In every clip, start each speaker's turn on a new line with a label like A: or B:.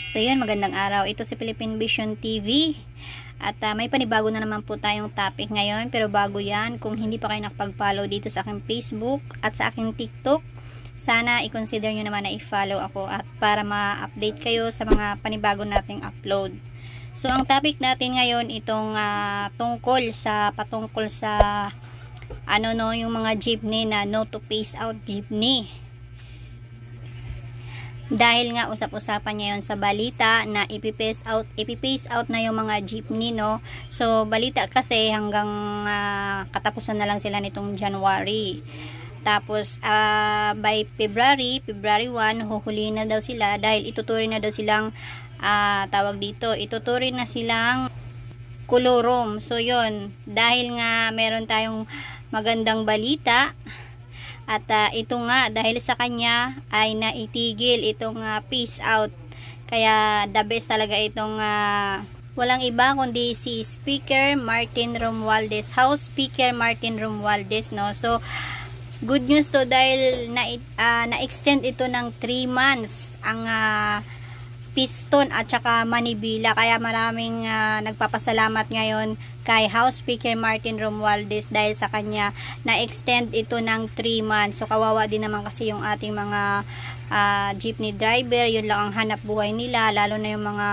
A: So yun, magandang araw. Ito si Philippine Vision TV. At may panibago na naman po tayong topic ngayon. Pero bago yan, kung hindi pa kayo nakapag-follow dito sa aking Facebook at sa aking TikTok, sana i-consider nyo naman na i-follow ako at para ma-update kayo sa mga panibago nating upload. So ang topic natin ngayon itong patungkol sa yung mga jeepney na no to phase out jeepney. Dahil nga usap-usapan niya yon sa balita na ipipace out na yung mga jeepney, no. So balita kasi hanggang katapusan na lang sila nitong January. Tapos by February 1 huhuli na daw sila dahil ituturing na daw silang ituturing na silang kolorom. So yon, dahil nga meron tayong magandang balita. At ito nga, dahil sa kanya ay naitigil itong phase out. Kaya the best talaga itong walang iba kundi si Speaker Martin Romualdez, House Speaker Martin Romualdez, no. So good news to dahil na-extend ito ng 3 months ang Piston at saka Manibela. Kaya maraming nagpapasalamat ngayon kay House Speaker Martin Romualdez dahil sa kanya na-extend ito ng 3 months. So kawawa din naman kasi yung ating mga jeepney driver. Yun lang ang hanap buhay nila, lalo na yung mga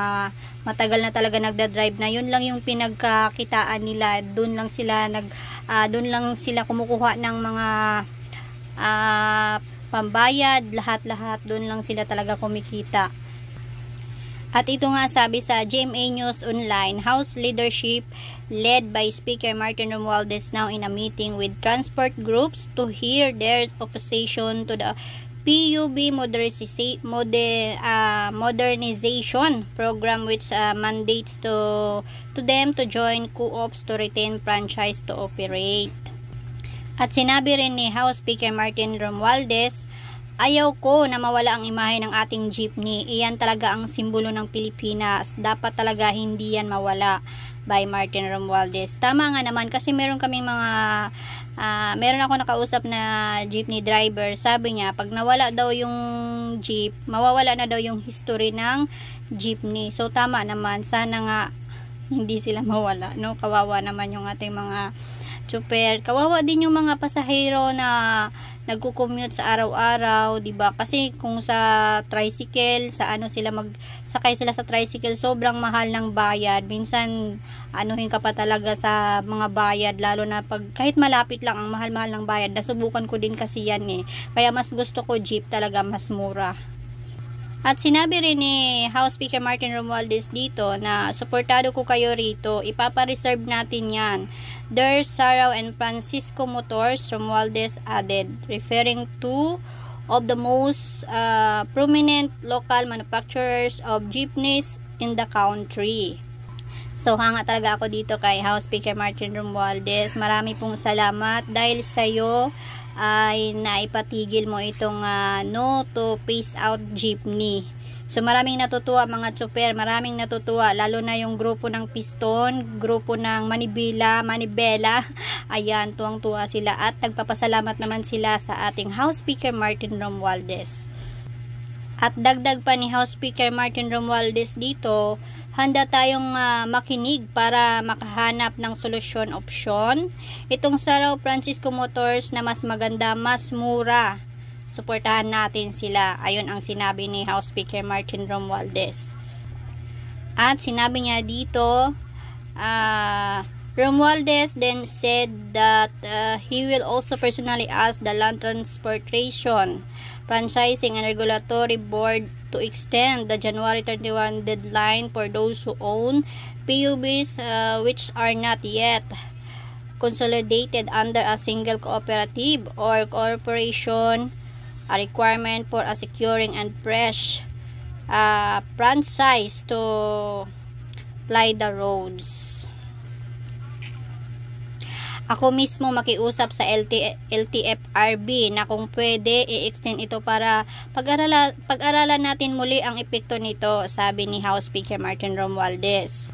A: matagal na talaga nagda-drive na yun lang yung pinagkakitaan nila. Doon lang sila kumukuha ng mga pambayad, lahat doon lang sila talaga kumikita. At ito nga sabi sa GMA News Online, House leadership led by Speaker Martin Romualdez now in a meeting with transport groups to hear their opposition to the PUB modernization program, which mandates to them to join co-ops to retain franchise to operate. At sinabi rin ni House Speaker Martin Romualdez, ayaw ko na mawala ang imahe ng ating jeepney. Iyan talaga ang simbolo ng Pilipinas. Dapat talaga hindi yan mawala, by Martin Romualdez. Tama nga naman kasi meron ako nakausap na jeepney driver. Sabi niya, pag nawala daw yung jeep, mawawala na daw yung history ng jeepney. So tama naman. Sana nga hindi sila mawala, no? Kawawa naman yung ating mga super. Kawawa din yung mga pasahero na nagko-commute sa araw-araw, 'di ba? Kasi kung sa tricycle, magsakay sila sa tricycle, sobrang mahal ng bayad. Minsan anuhin ka pa talaga sa mga bayad, lalo na pag kahit malapit lang, ang mahal-mahal ng bayad. Nasubukan ko din kasi yan Kaya mas gusto ko jeep talaga, mas mura. At sinabi rin ni House Speaker Martin Romualdez dito na suportado ko kayo rito, ipapa-reserve natin yan. There's Sarao and Francisco Motors, Romualdez added, referring to of the most prominent local manufacturers of jeepneys in the country. So hanga talaga ako dito kay House Speaker Martin Romualdez. Marami pong salamat dahil sa'yo ay naipatigil mo itong no to phase out jeepney. So maraming natutuwa mga tsuper, maraming natutuwa, lalo na yung grupo ng Piston, grupo ng Manibela. Ayan, tuwang-tuwa sila at nagpapasalamat naman sila sa ating House Speaker Martin Romualdez. At dagdag pa ni House Speaker Martin Romualdez dito, handa tayong makinig para makahanap ng solusyon opsyon. Itong Sarao Francisco Motors na mas maganda, mas mura. Suportahan natin sila. Ayun ang sinabi ni House Speaker Martin Romualdez. At sinabi niya dito, Romualdez then said that he will also personally ask the Land Transportation, Franchising and Regulatory Board to extend the January 31 deadline for those who own PUBs which are not yet consolidated under a single cooperative or corporation, a requirement for a securing and fresh franchise to ply the roads. Ako mismo makiusap sa LTFRB na kung pwede i-extend ito para pag-aralan natin muli ang epekto nito, sabi ni House Speaker Martin Romualdez.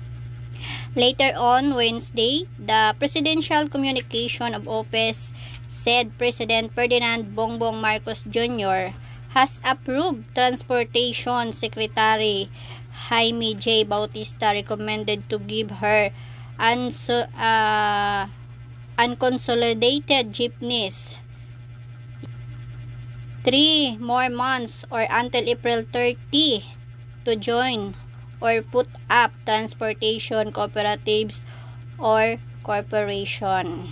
A: Later on Wednesday, the Presidential Communication of Office said President Ferdinand Bongbong Marcos Jr. has approved Transportation Secretary Jaime J. Bautista recommended to give her unconsolidated jeepneys 3 more months or until April 30 to join or put up transportation cooperatives or corporation.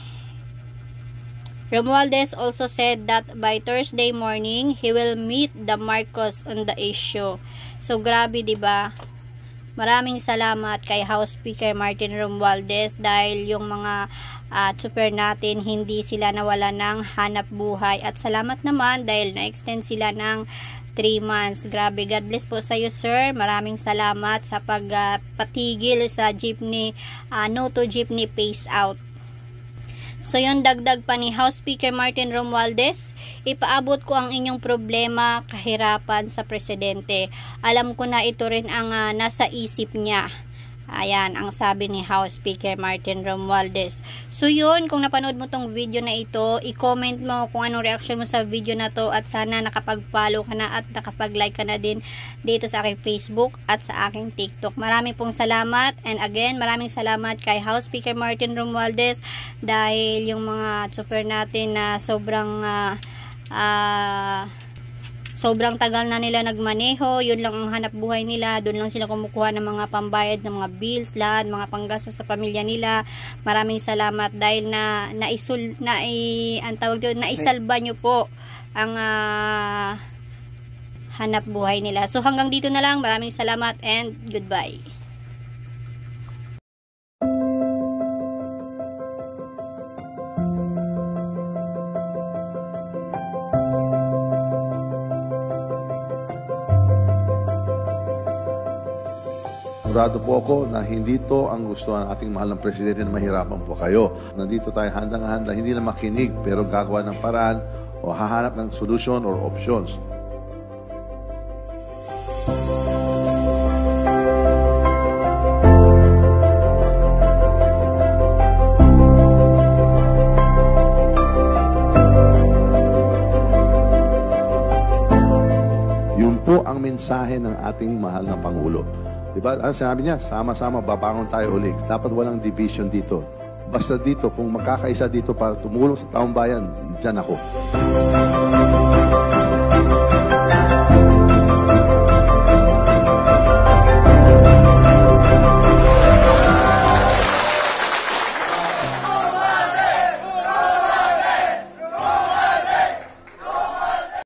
A: Romualdez also said that by Thursday morning, he will meet the Marcos on the issue. So, grabe, diba? Maraming salamat kay House Speaker Martin Romualdez dahil yung mga super natin, hindi sila nawala ng hanap buhay. At salamat naman dahil na-extend sila ng 3 months. Grabe, God bless po sa iyo, sir. Maraming salamat sa pagpatigil sa jeepney, no to jeepney phase out. So yun, dagdag pa ni House Speaker Martin Romualdez, ipaabot ko ang inyong problema, kahirapan sa presidente. Alam ko na ito rin ang nasa isip niya. Ayan, ang sabi ni House Speaker Martin Romualdez. So yun, kung napanood mo tong video na ito, i-comment mo kung anong reaction mo sa video na to at sana nakapag-follow ka na at nakapag-like ka na din dito sa aking Facebook at sa aking TikTok. Maraming pong salamat, and again, maraming salamat kay House Speaker Martin Romualdez dahil yung mga super natin na sobrang tagal na nila nagmaneho, yun lang ang hanap buhay nila, doon lang sila kumukuha ng mga pambayad ng mga bills, lahat, mga panggastos sa pamilya nila. Maraming salamat dahil naisalba nyo po ang hanap buhay nila. So hanggang dito na lang, maraming salamat and goodbye.
B: Sigurado po ako na hindi to ang gusto ng ating mahal ng presidente na mahirapan po kayo. Nandito tayo handang-handa, hindi na makinig, pero gagawa ng paraan o hahanap ng solution or options. Yun po ang mensahe ng ating mahal na Pangulo. Diba? Ano sabi niya? Sama-sama, babangon tayo ulit. Dapat walang division dito. Basta dito, kung magkakaisa dito para tumulong sa taong bayan, dyan ako.